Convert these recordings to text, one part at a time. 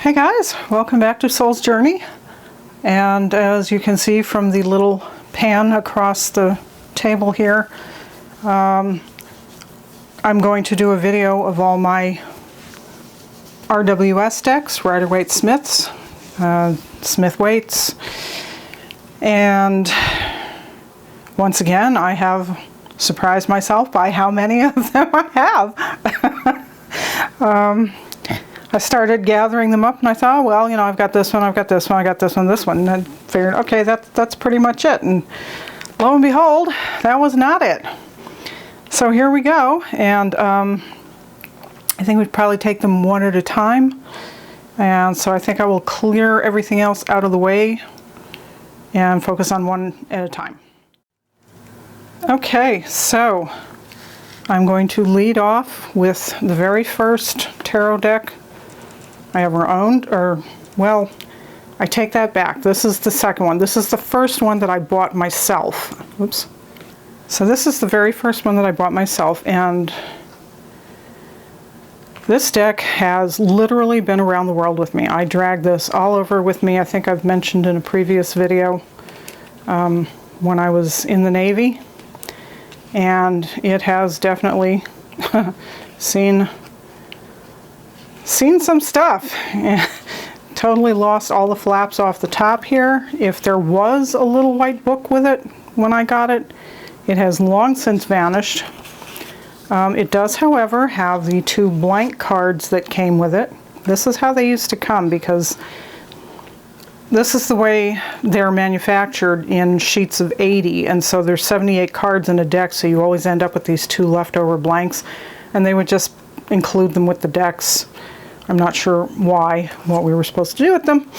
Hey guys, welcome back to Soul's Journey. And as you can see from the little pan across the table here, I'm going to do a video of all my RWS decks, Rider-Waite Smiths, Smith Waits, and once again I have surprised myself by how many of them I have. I started gathering them up and I thought, oh, well, you know, I've got this one, I've got this one, I got this one, this one, and I figured, okay, that's pretty much it. And lo and behold, that was not it. So here we go, and I think we'd probably take them one at a time. And so I think I will clear everything else out of the way and focus on one at a time. Okay, so I'm going to lead off with the very first tarot deck I ever owned, or, well, I take that back. This is the second one. This is the first one that I bought myself. Oops. So this is the very first one that I bought myself, and this deck has literally been around the world with me. I dragged this all over with me. I think I've mentioned in a previous video when I was in the Navy, and it has definitely seen some stuff. Totally lost all the flaps off the top here. If there was a little white book with it when I got it, it has long since vanished. It does, however, have the two blank cards that came with it. This is how they used to come, because this is the way they're manufactured in sheets of 80, and so there's 78 cards in a deck, so you always end up with these two leftover blanks, and they would just include them with the decks. I'm not sure why, what we were supposed to do with them.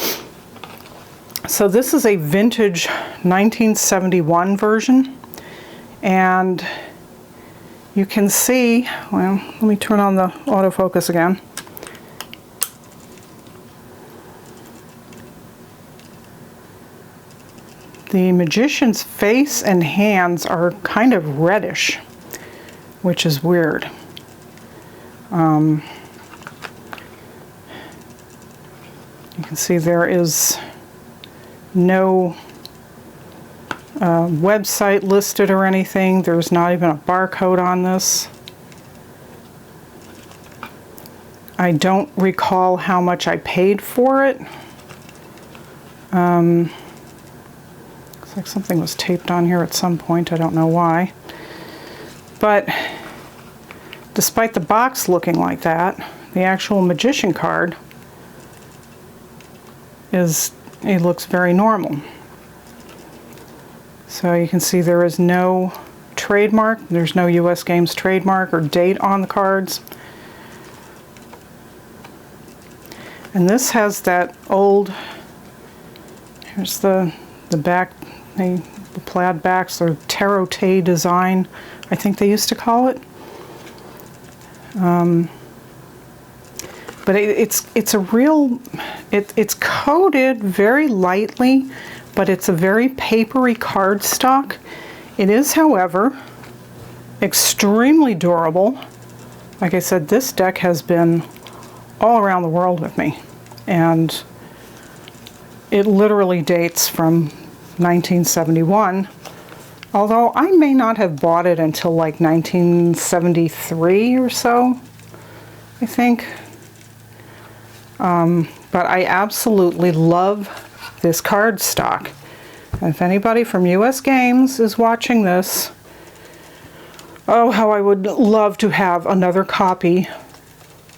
So this is a vintage 1971 version, and you can see, well, let me turn on the autofocus again. The magician's face and hands are kind of reddish, which is weird. You can see there is no website listed or anything. There's not even a barcode on this. I don't recall how much I paid for it. Looks like something was taped on here at some point. I don't know why. But despite the box looking like that, the actual magician card it looks very normal. So you can see there is no trademark. There's no US Games trademark or date on the cards. And this has that old, here's the back, the plaid backs, or tarot design, I think they used to call it. But it's a real, it's coated very lightly, but it's a very papery cardstock. It is, however, extremely durable. Like I said, this deck has been all around the world with me, and it literally dates from 1971, although I may not have bought it until like 1973 or so, I think. But I absolutely love this cardstock. And if anybody from US Games is watching this, oh, how I would love to have another copy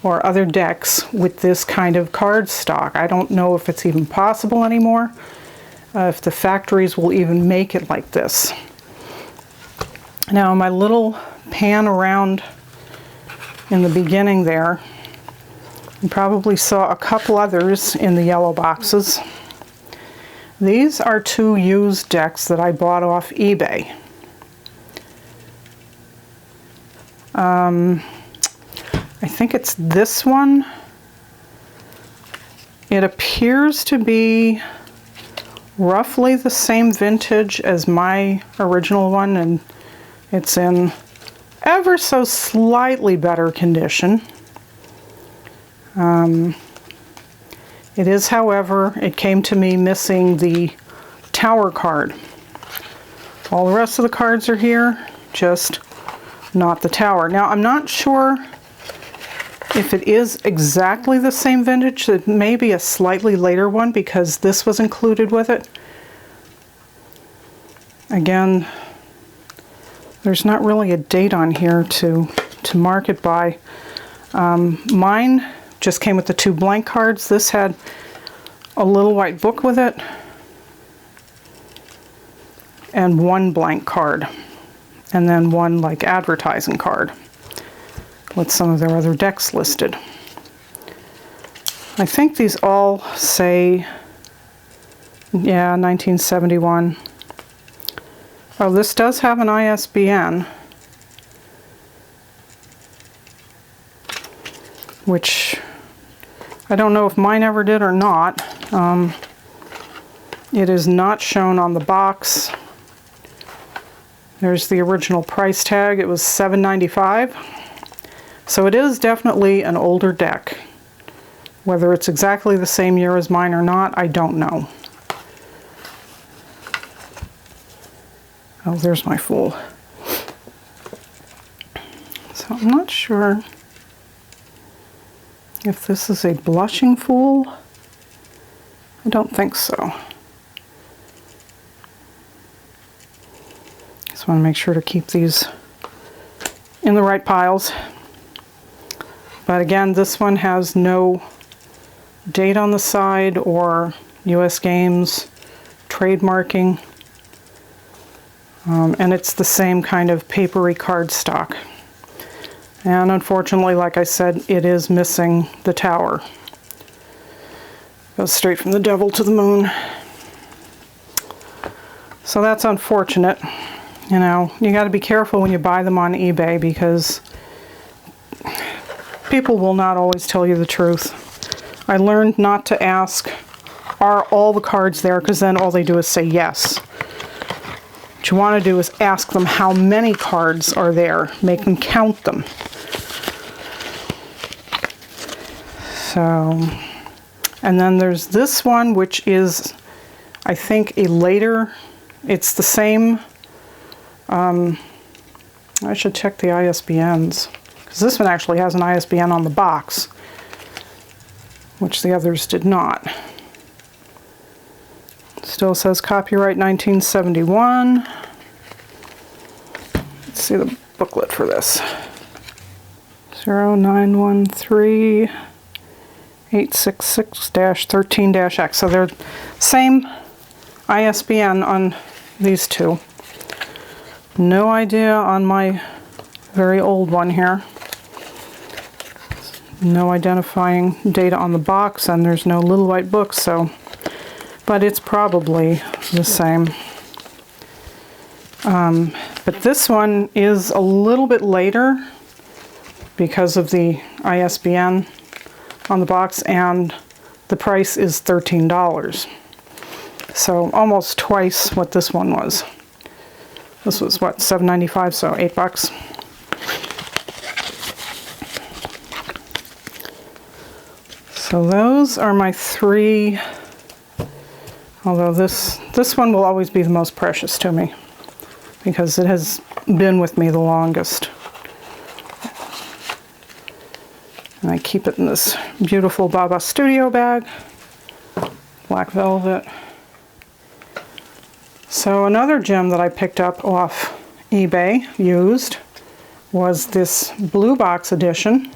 or other decks with this kind of cardstock. I don't know if it's even possible anymore, if the factories will even make it like this. Now, my little pan around in the beginning there, you probably saw a couple others in the yellow boxes. These are two used decks that I bought off eBay. I think it's this one. It appears to be roughly the same vintage as my original one, and it's in ever so slightly better condition. It is, however, it came to me missing the tower card. All the rest of the cards are here, just not the tower. Now, I'm not sure if it is exactly the same vintage. It may be a slightly later one because this was included with it. Again, there's not really a date on here to mark it by. Mine just came with the 2 blank cards. This had a little white book with it and 1 blank card, and then 1 like advertising card with some of their other decks listed. I think these all say, yeah, 1971. Oh, this does have an ISBN, which I don't know if mine ever did or not. It is not shown on the box. There's the original price tag. It was $7.95. So it is definitely an older deck. Whether it's exactly the same year as mine or not, I don't know. Oh, there's my Fool. So I'm not sure if this is a blushing Fool. I don't think so. Just want to make sure to keep these in the right piles. But again, this one has no date on the side or US Games trademarking. And it's the same kind of papery cardstock. And unfortunately, like I said, it is missing the tower. Goes straight from the devil to the moon. So that's unfortunate. You know, you got to be careful when you buy them on eBay because people will not always tell you the truth. I learned not to ask, are all the cards there? Because then all they do is say yes. What you want to do is ask them how many cards are there. Make them count them. So, and then there's this one, which is, I think, a later, it's the same, I should check the ISBNs, because this one actually has an ISBN on the box, which the others did not. Still says copyright 1971. Let's see the booklet for this. 0913 866-13-X. So they're same ISBN on these two. No idea on my very old one here. No identifying data on the box, and there's no little white book, so, but it's probably the same. But this one is a little bit later because of the ISBN on the box, and the price is $13. So almost twice what this one was. This was what, $7.95, so $8. So those are my 3, although this one will always be the most precious to me because it has been with me the longest. And I keep it in this beautiful Baba Studio bag, black velvet. So another gem that I picked up off eBay, used, was this blue box edition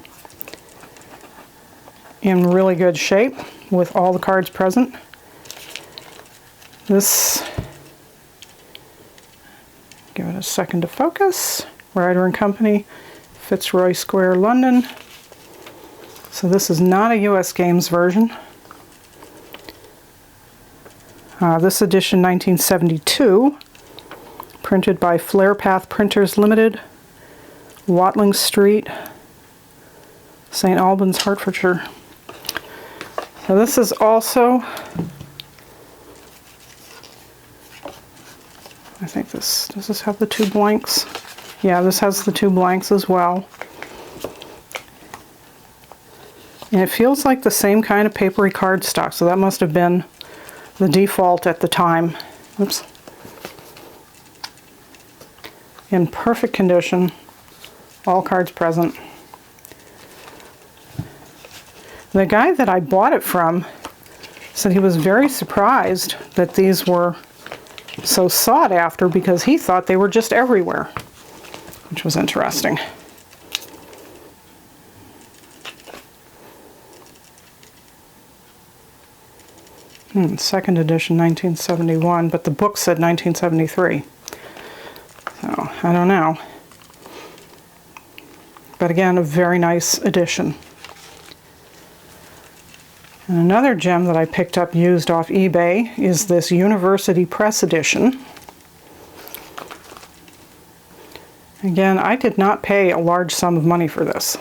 in really good shape with all the cards present. This, give it a second to focus, Ryder & Company, Fitzroy Square, London. So this is not a US Games version. This edition, 1972, printed by Flare Path Printers Limited, Watling Street, St. Albans, Hertfordshire. So this is also, I think this, does this have the 2 blanks? Yeah, this has the 2 blanks as well. And it feels like the same kind of papery cardstock, so that must have been the default at the time. Oops. In perfect condition, all cards present. The guy that I bought it from said he was very surprised that these were so sought after because he thought they were just everywhere, which was interesting. Second edition, 1971, but the book said 1973. So, I don't know. But again, a very nice edition. And another gem that I picked up used off eBay is this University Press edition. Again, I did not pay a large sum of money for this.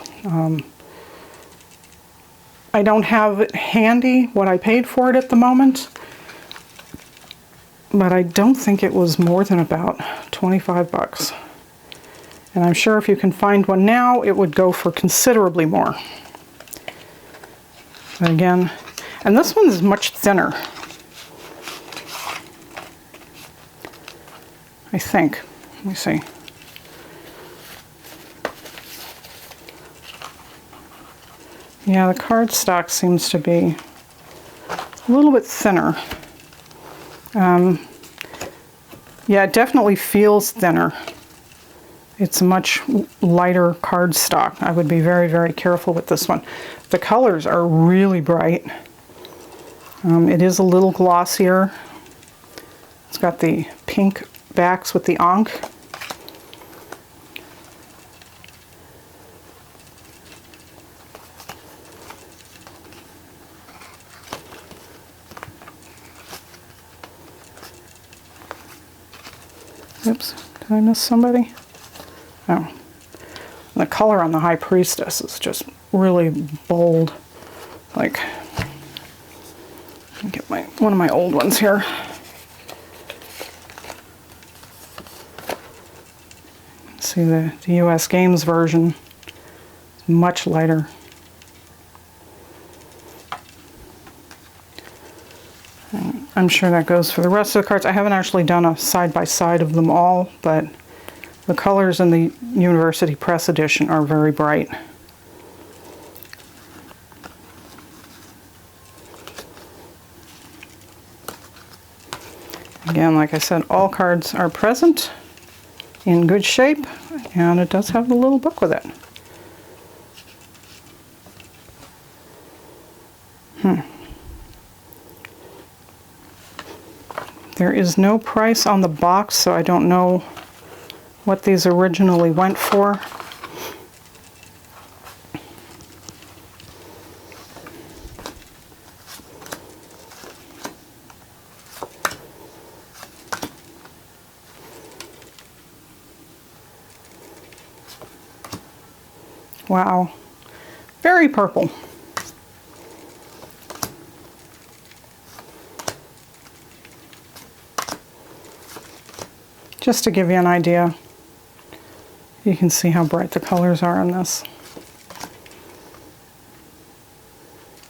I don't have it handy what I paid for it at the moment, but I don't think it was more than about 25 bucks. And I'm sure if you can find one now, it would go for considerably more. But again, and this one is much thinner, I think. Let me see. Yeah, the cardstock seems to be a little bit thinner. Yeah, it definitely feels thinner. It's a much lighter cardstock. I would be very, very careful with this one. The colors are really bright. It is a little glossier. It's got the pink backs with the ankh. Oops, did I miss somebody? Oh. The color on the High Priestess is just really bold. Like, let me get one of my old ones here. See the US Games version is much lighter. I'm sure that goes for the rest of the cards. I haven't actually done a side-by-side of them all, but the colors in the University Press edition are very bright. Again, like I said, all cards are present, in good shape, and it does have the little book with it. There is no price on the box, so I don't know what these originally went for. Wow, very purple. Just to give you an idea, you can see how bright the colors are on this.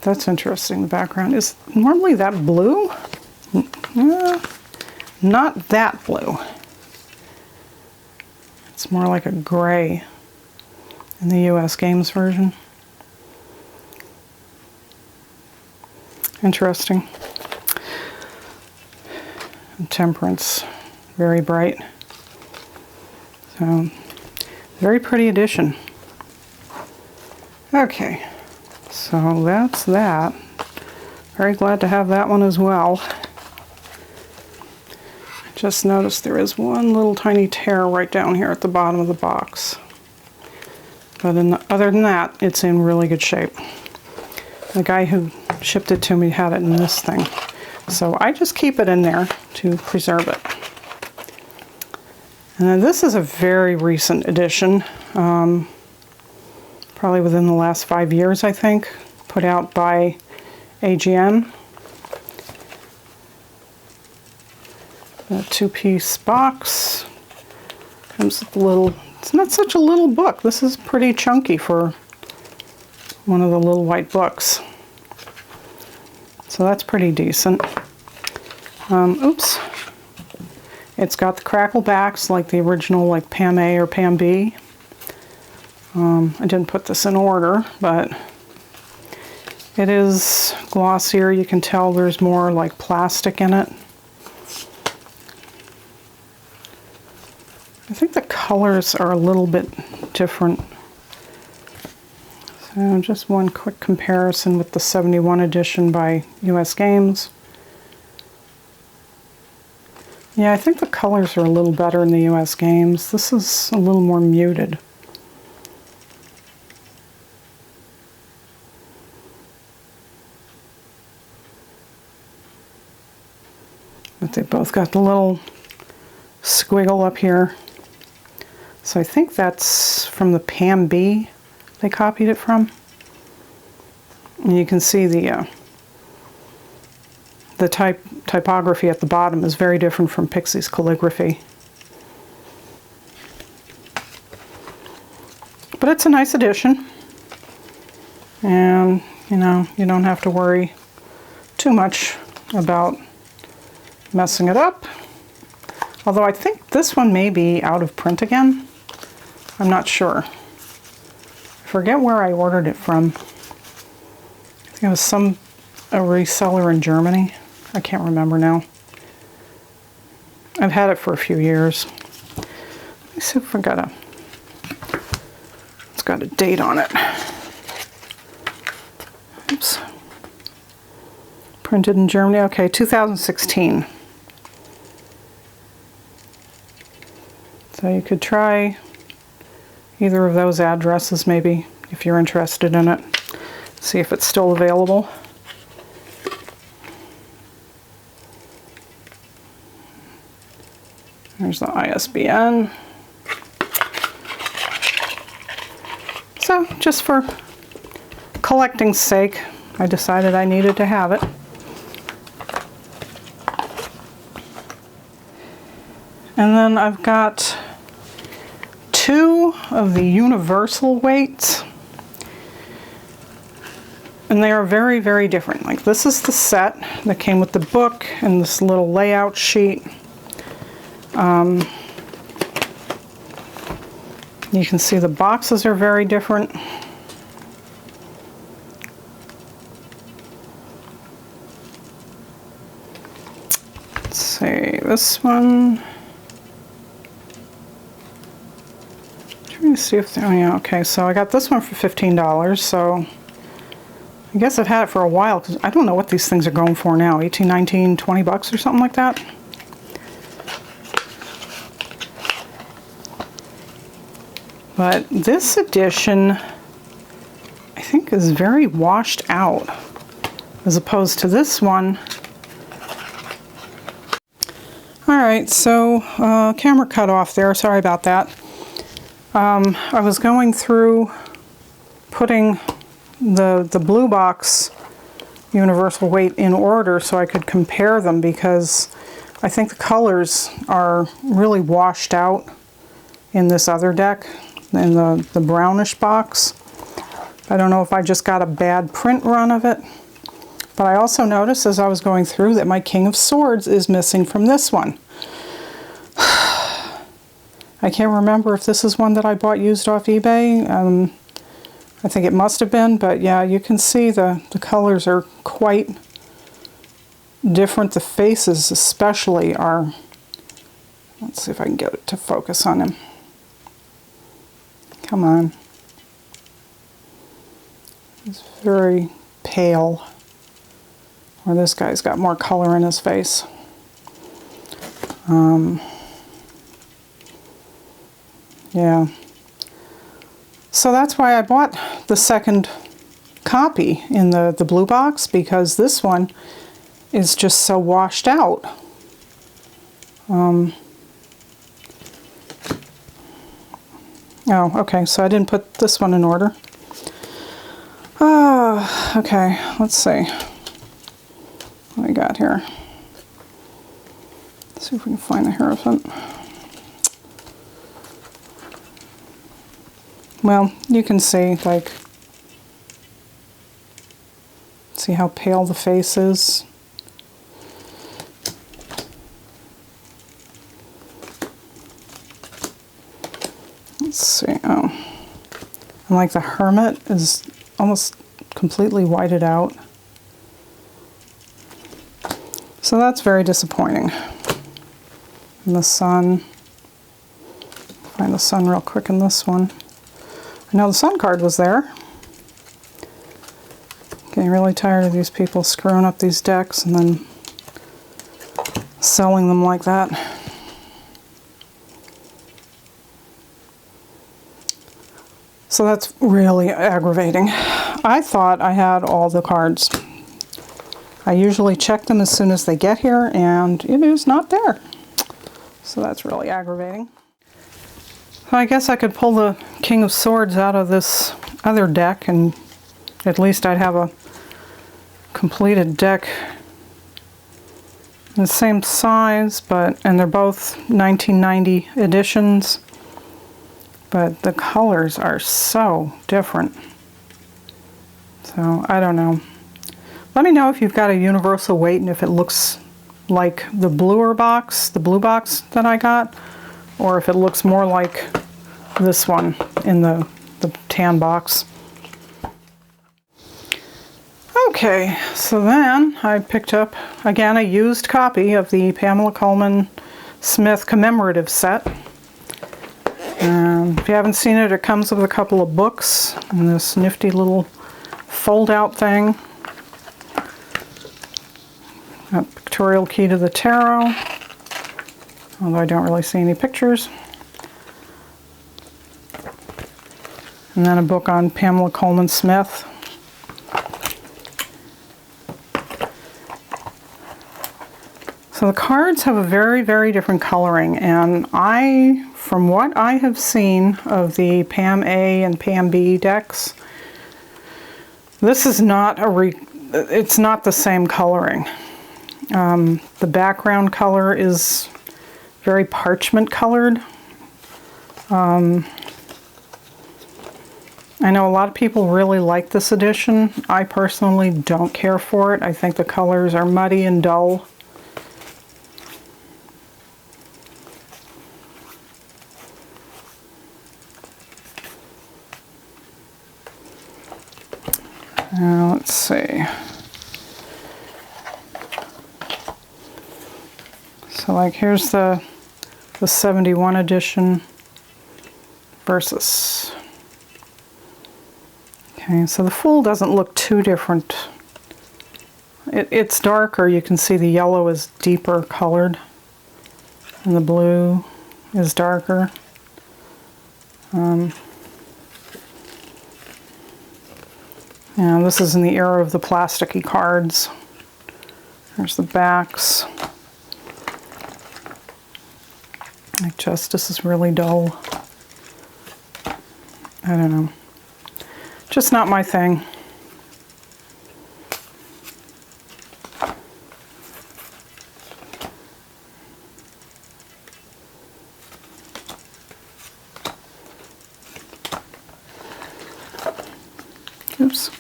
That's interesting, the background. Is normally that blue? Not that blue. It's more like a gray in the US Games version. Interesting. And Temperance, very bright. So, very pretty edition. Okay, so that's that. Very glad to have that one as well. Just noticed there is one little tiny tear right down here at the bottom of the box. But other than that, it's in really good shape. The guy who shipped it to me had it in this thing. So I just keep it in there to preserve it. And then this is a very recent edition, probably within the last 5 years, I think, put out by AGN. A two-piece box. Comes with a little, it's not such a little book. This is pretty chunky for one of the little white books. So that's pretty decent. Oops. It's got the crackle backs like the original, like Pam A or Pam B. I didn't put this in order, but it is glossier. You can tell there's more like plastic in it. I think the colors are a little bit different. So just one quick comparison with the 71 edition by US Games. Yeah, I think the colors are a little better in the US Games. This is a little more muted. But they both got the little squiggle up here. So I think that's from the Pam B they copied it from. And you can see the typography at the bottom is very different from Pixie's calligraphy. But it's a nice edition. And, you know, you don't have to worry too much about messing it up. Although I think this one may be out of print again. I'm not sure. I forget where I ordered it from. I think it was a reseller in Germany. I can't remember now. I've had it for a few years. Let me see if I got it's got a date on it. Oops. Printed in Germany. Okay, 2016. So you could try either of those addresses maybe if you're interested in it. See if it's still available. There's the ISBN. So just for collecting's sake, I decided I needed to have it. And then I've got two of the universal weights. And they are very, very different. Like this is the set that came with the book and this little layout sheet. You can see the boxes are very different. Let's see, this one. Trying to see if, oh yeah, okay, so I got this one for $15, so I guess I've had it for a while because I don't know what these things are going for now, 18, 19, 20 bucks or something like that. But this edition, I think, is very washed out as opposed to this one. Alright, so camera cut off there, sorry about that. I was going through putting the blue box universal weight in order so I could compare them because I think the colors are really washed out in this other deck, in the brownish box. I don't know if I just got a bad print run of it, but I also noticed as I was going through that my King of Swords is missing from this one. I can't remember if this is one that I bought used off eBay. I think it must have been, but yeah, you can see the colors are quite different. The faces especially are, let's see if I can get it to focus on him. Come on. He's very pale. Or this guy's got more color in his face. Yeah. So that's why I bought the second copy in the blue box, because this one is just so washed out. Oh, okay, so I didn't put this one in order. Okay, let's see what we got here. Let's see if we can find the Hierophant. Well, you can see, like, See how pale the face is? Let's see. Oh, and like the Hermit is almost completely whited out. So that's very disappointing. And the sun. Find the sun real quick in this one. I know the sun card was there. Getting really tired of these people screwing up these decks and then selling them like that. So that's really aggravating. I thought I had all the cards. I usually check them as soon as they get here, and it is not there. So that's really aggravating. So I guess I could pull the King of Swords out of this other deck, and at least I'd have a completed deck in the same size, and they're both 1990 editions. But the colors are so different. So, I don't know. Let me know if you've got a universal weight and if it looks like the blue box that I got, or if it looks more like this one in the tan box. Okay, so then I picked up, again, a used copy of the Pamela Colman Smith commemorative set. If you haven't seen it, it comes with a couple of books and this nifty little fold-out thing. A pictorial key to the tarot, although I don't really see any pictures. And then a book on Pamela Colman Smith. So the cards have a very, very different coloring, and from what I have seen of the Pam A and Pam B decks, this is not it's not the same coloring. The background color is very parchment colored. I know a lot of people really like this edition. I personally don't care for it. I think the colors are muddy and dull. Let's see. So like here's the 71 edition versus. Okay, so the Fool doesn't look too different. It's darker. You can see the yellow is deeper colored and the blue is darker. And this is in the era of the plasticky cards. There's the backs. Like Justice is really dull. I don't know. Just not my thing. Oops.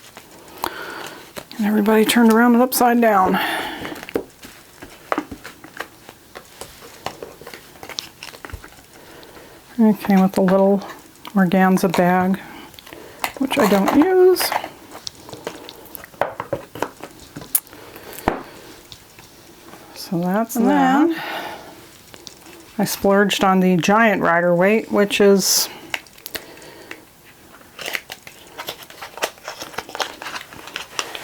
And everybody turned around and upside down. It came with a little organza bag, which I don't use. So that's that. I splurged on the giant rider weight, which is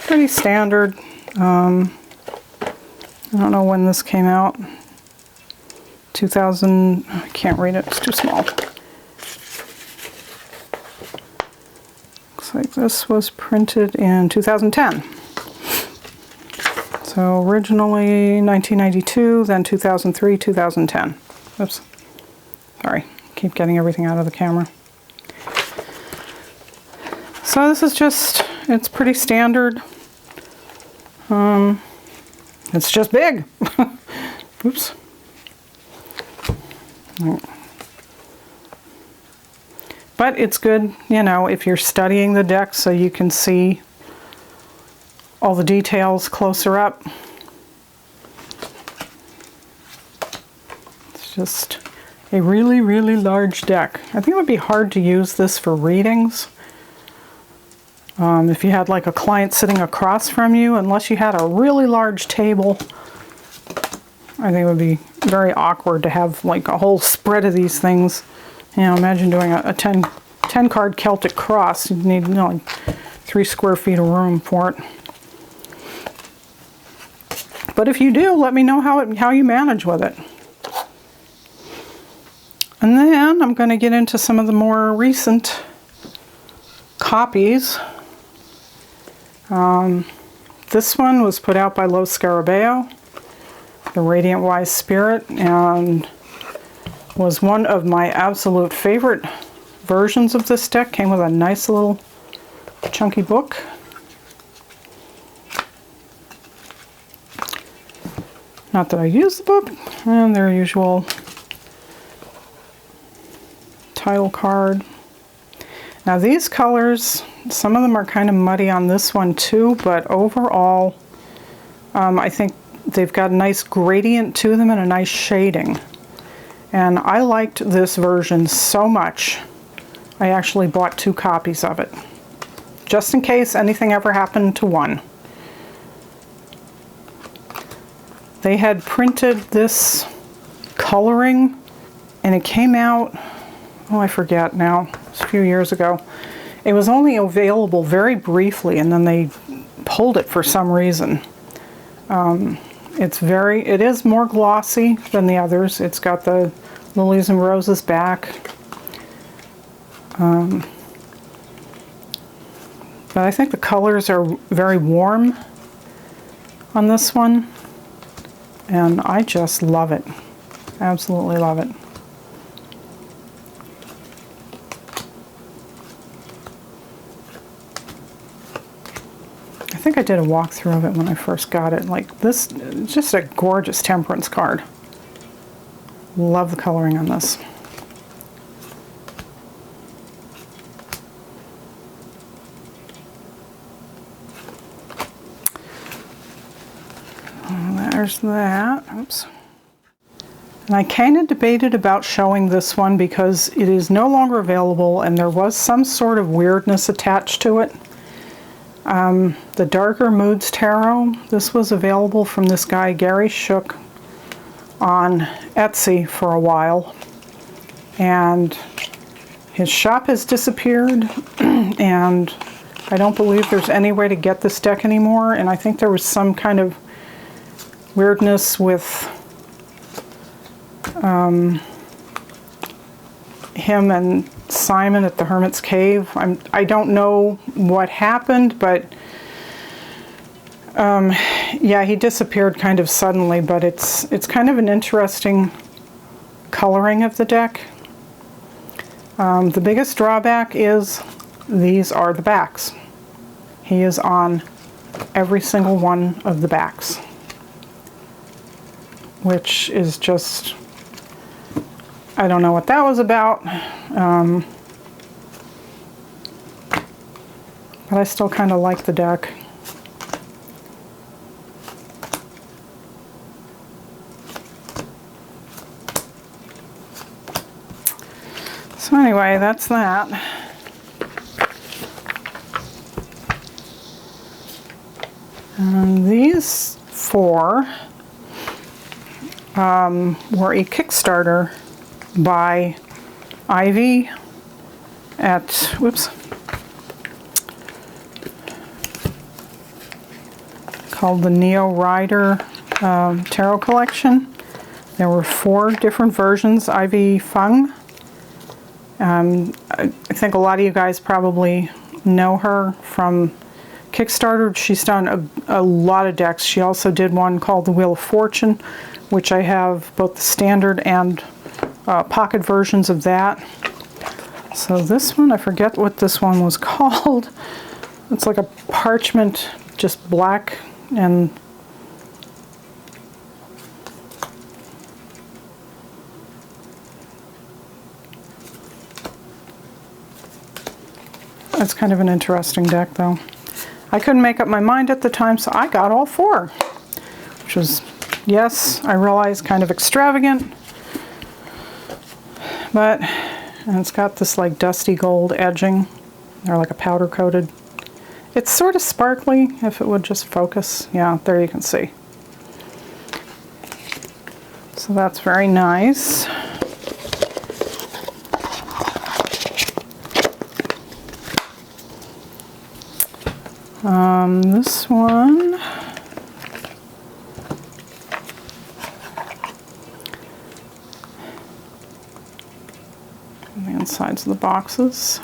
pretty standard. I don't know when this came out. 2000, I can't read it, it's too small. Looks like this was printed in 2010. So originally 1992, then 2003, 2010. Oops, sorry, keep getting everything out of the camera. So this is just, it's pretty standard. It's just big. Oops. But it's good, you know, if you're studying the deck so you can see all the details closer up. It's just a really, really large deck. I think it would be hard to use this for readings. If you had like a client sitting across from you, unless you had a really large table, I think it would be very awkward to have like a whole spread of these things. You know, imagine doing a 10 card Celtic cross. You'd need, you know, like 3 square feet of room for it. But if you do, let me know how you manage with it. And then I'm going to get into some of the more recent copies. This one was put out by Los Scarabeo, the Radiant Wise Spirit, and was one of my absolute favorite versions of this deck. Came with a nice little chunky book. Not that I use the book, and their usual title card. Now these colors, some of them are kind of muddy on this one too, but overall I think they've got a nice gradient to them and a nice shading. And I liked this version so much, I actually bought 2 copies of it, just in case anything ever happened to one. They had printed this coloring, and it came out, oh, I forget now, it's a few years ago. It was only available very briefly, and then they pulled it for some reason. It is more glossy than the others. It's got the lilies and roses back. But I think the colors are very warm on this one, and I just love it. Absolutely love it. I think I did a walkthrough of it when I first got it. Like this, just a gorgeous temperance card. Love the coloring on this. There's that. Oops. And I kind of debated about showing this one because it is no longer available, and there was some sort of weirdness attached to it. The Darker Moods Tarot, this was available from this guy Gary Shook on Etsy for a while, and his shop has disappeared, and I don't believe there's any way to get this deck anymore, and I think there was some kind of weirdness with him and Simon at the Hermit's Cave. I don't know what happened, but yeah, he disappeared kind of suddenly, but it's kind of an interesting coloring of the deck. The biggest drawback is these are the backs. He is on every single one of the backs, which is just, I don't know what that was about, but I still kind of like the deck. So anyway, that's that. And these 4 were a Kickstarter by Ivy at, whoops, called the Neo Rider Tarot Collection. There were 4 different versions. Ivy Fung. I think a lot of you guys probably know her from Kickstarter. She's done a lot of decks. She also did one called the Wheel of Fortune, which I have both the standard and pocket versions of that. So this one, I forget what this one was called. It's like a parchment, just black, and it's kind of an interesting deck though. I couldn't make up my mind at the time, so I got all 4, which was, yes, I realize kind of extravagant, but, and it's got this like dusty gold edging, or like a powder coated. It's sort of sparkly, if it would just focus. Yeah, there you can see. So that's very nice. This one, the insides of the boxes.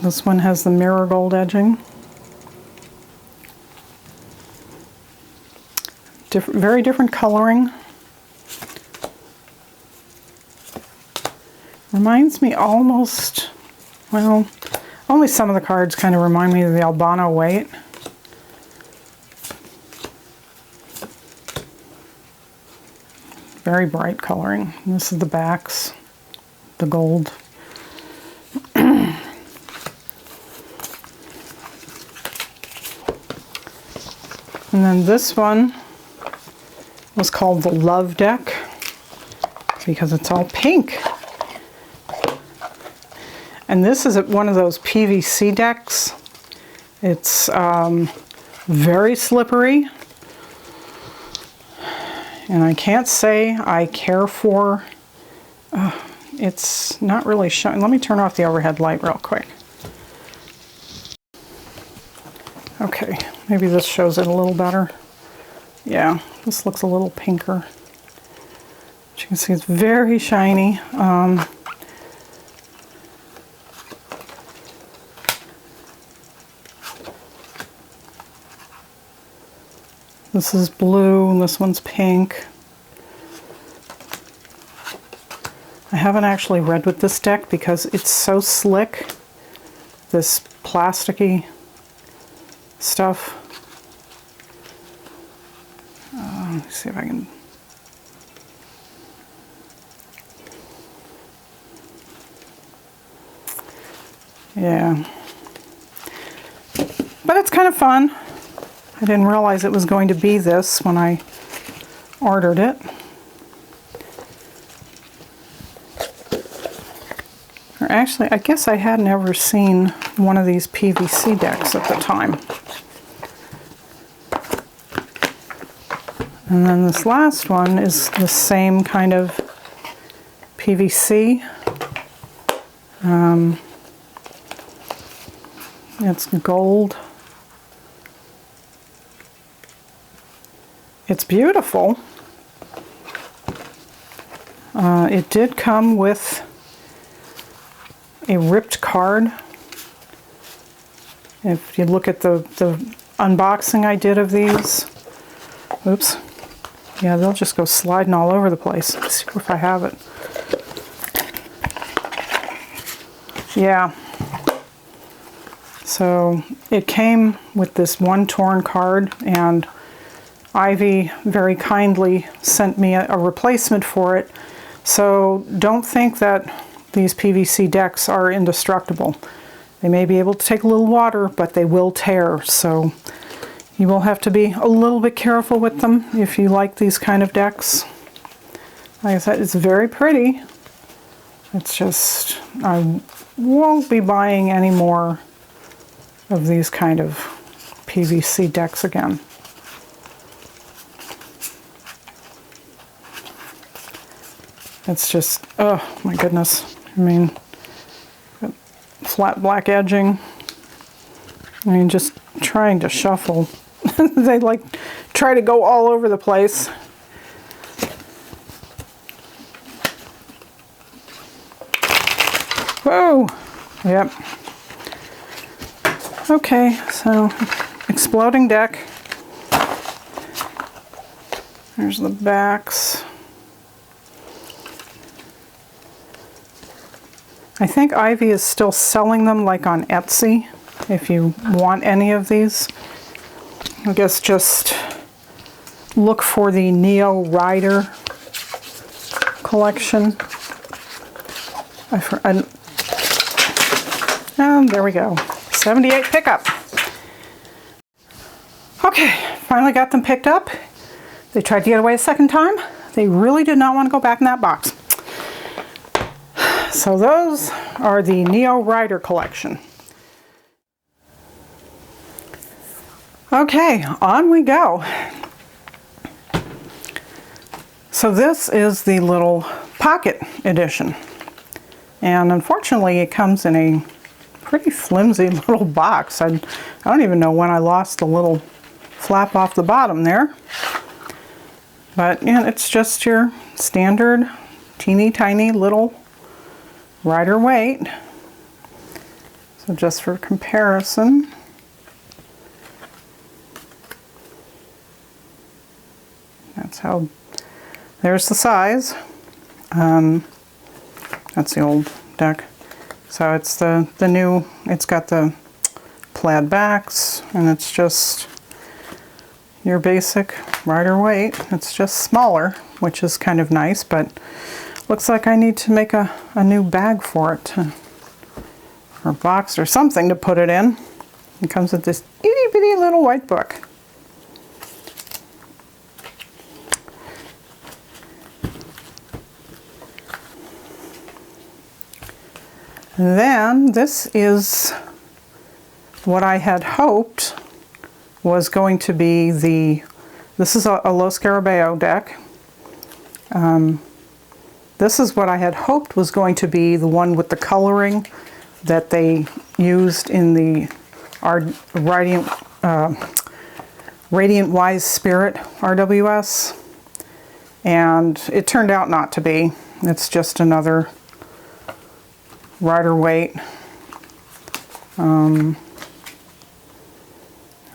This one has the mirror gold edging. Very different coloring. Reminds me almost, well, only some of the cards kind of remind me of the Albano White. Very bright coloring. This is the backs, the gold. And then this one was called the Love Deck because it's all pink. And this is one of those PVC decks. It's very slippery. And I can't say I care for, it's not really showing. Let me turn off the overhead light real quick. Okay, maybe this shows it a little better. Yeah, this looks a little pinker. As you can see, it's very shiny. This is blue and this one's pink. I haven't actually read with this deck because it's so slick, this plasticky stuff. Let me see if I can. Yeah. But it's kind of fun. I didn't realize it was going to be this when I ordered it. Or actually, I guess I hadn't ever seen one of these PVC decks at the time. And then this last one is the same kind of PVC. It's gold. It's beautiful. It did come with a ripped card. If you look at the unboxing I did of these, oops, yeah, they'll just go sliding all over the place. Let's see if I have it. Yeah. So it came with this one torn card, and Ivy very kindly sent me a replacement for it. So don't think that these PVC decks are indestructible. They may be able to take a little water, but they will tear. So you will have to be a little bit careful with them if you like these kind of decks. Like I said, it's very pretty. It's just, I won't be buying any more of these kind of PVC decks again. It's just, oh my goodness. I mean, flat black edging. I mean, just trying to shuffle. They like try to go all over the place. Whoa! Yep. Okay, so exploding deck. There's the backs. I think Ivy is still selling them like on Etsy if you want any of these. I guess just look for the Neo Rider collection. And there we go. 78 pickup. Okay, finally got them picked up. They tried to get away a second time. They really did not want to go back in that box. So those are the Neo Rider collection. Okay, on we go. So this is the little pocket edition. And unfortunately it comes in a pretty flimsy little box. I don't even know when I lost the little flap off the bottom there. But yeah, it's just your standard teeny tiny little rider weight. So just for comparison, that's how, there's the size. That's the old deck. So it's the new, it's got the plaid backs, and it's just your basic rider weight. It's just smaller, which is kind of nice, but looks like I need to make a new bag for it, or box or something to put it in. It comes with this itty bitty little white book. Then this is what I had hoped was going to be this is a Los Scarabeo deck. This is what I had hoped was going to be the one with the coloring that they used in the Radiant Wise Spirit RWS. And it turned out not to be. It's just another rider weight.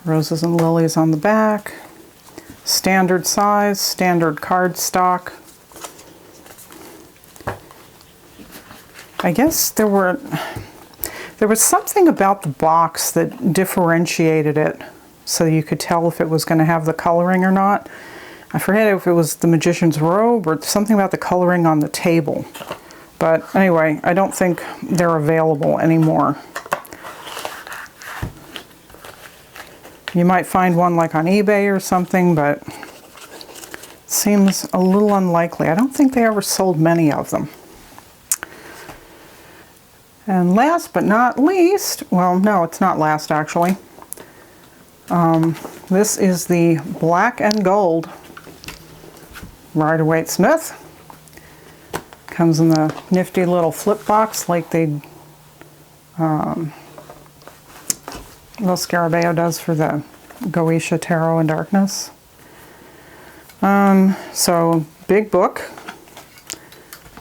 Roses and lilies on the back. Standard size, standard card stock. I guess there was something about the box that differentiated it so you could tell if it was going to have the coloring or not. I forget if it was the Magician's Robe or something about the coloring on the table. But anyway, I don't think they're available anymore. You might find one like on eBay or something, but it seems a little unlikely. I don't think they ever sold many of them. And last but not least, well, no, it's not last actually. This is the black and gold Rider-Waite Smith. Comes in the nifty little flip box like they Los Scarabeo does for the Goetia Tarot in Darkness. So big book.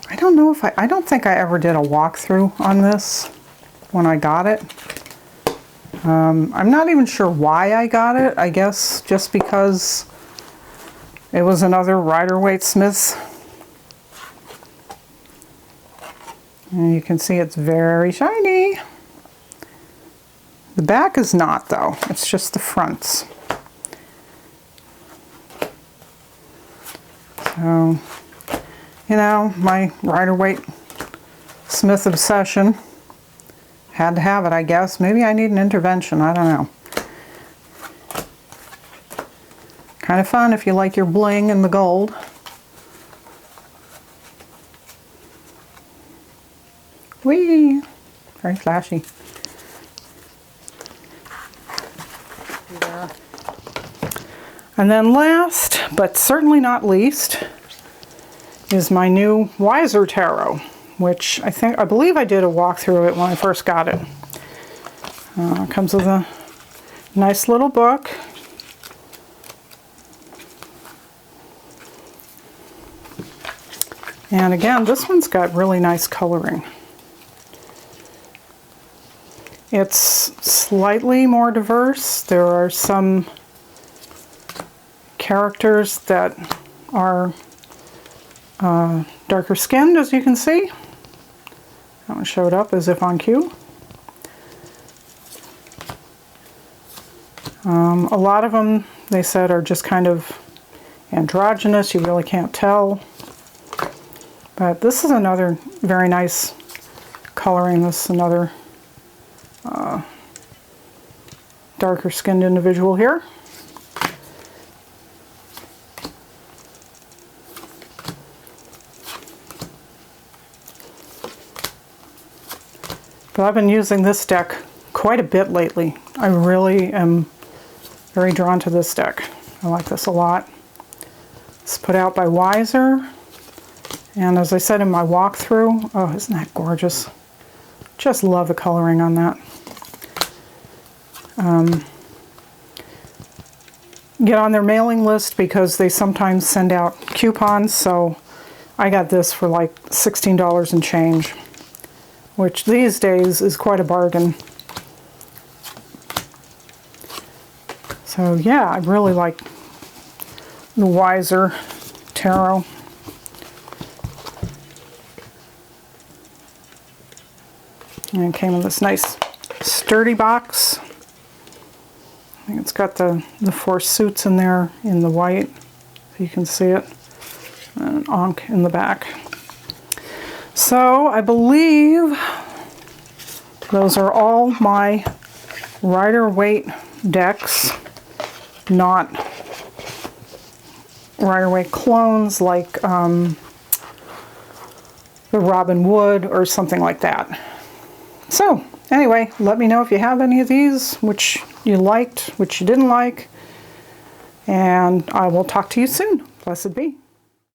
I don't know if I don't think I ever did a walkthrough on this when I got it. I'm not even sure why I got it. I guess just because it was another Rider-Waite Smith. And you can see it's very shiny. The back is not though, it's just the fronts. So, you know, my Rider-Waite Smith obsession. Had to have it, I guess. Maybe I need an intervention, I don't know. Kind of fun if you like your bling and the gold. Whee! Very flashy. There. And then last, but certainly not least, is my new Wiser Tarot, which I believe I did a walkthrough of it when I first got it. It comes with a nice little book. And again, this one's got really nice coloring. It's slightly more diverse. There are some characters that are darker skinned, as you can see. That one showed up as if on cue. A lot of them, they said, are just kind of androgynous. You really can't tell. But this is another very nice coloring. This is another darker skinned individual here. But I've been using this deck quite a bit lately. I really am very drawn to this deck. I like this a lot. It's put out by Wiser. And as I said in my walkthrough, oh, isn't that gorgeous? Just love the coloring on that. Get on their mailing list because they sometimes send out coupons, so I got this for like $16 and change, which these days is quite a bargain. So yeah, I really like the Wiser Tarot. And it came in this nice sturdy box. I think it's got the 4 suits in there in the white, so you can see it, and an ankh in the back. So I believe those are all my Rider-Waite decks, not Rider-Waite clones like the Robin Wood or something like that. So anyway, let me know if you have any of these, which you liked, which you didn't like, and I will talk to you soon. Blessed be.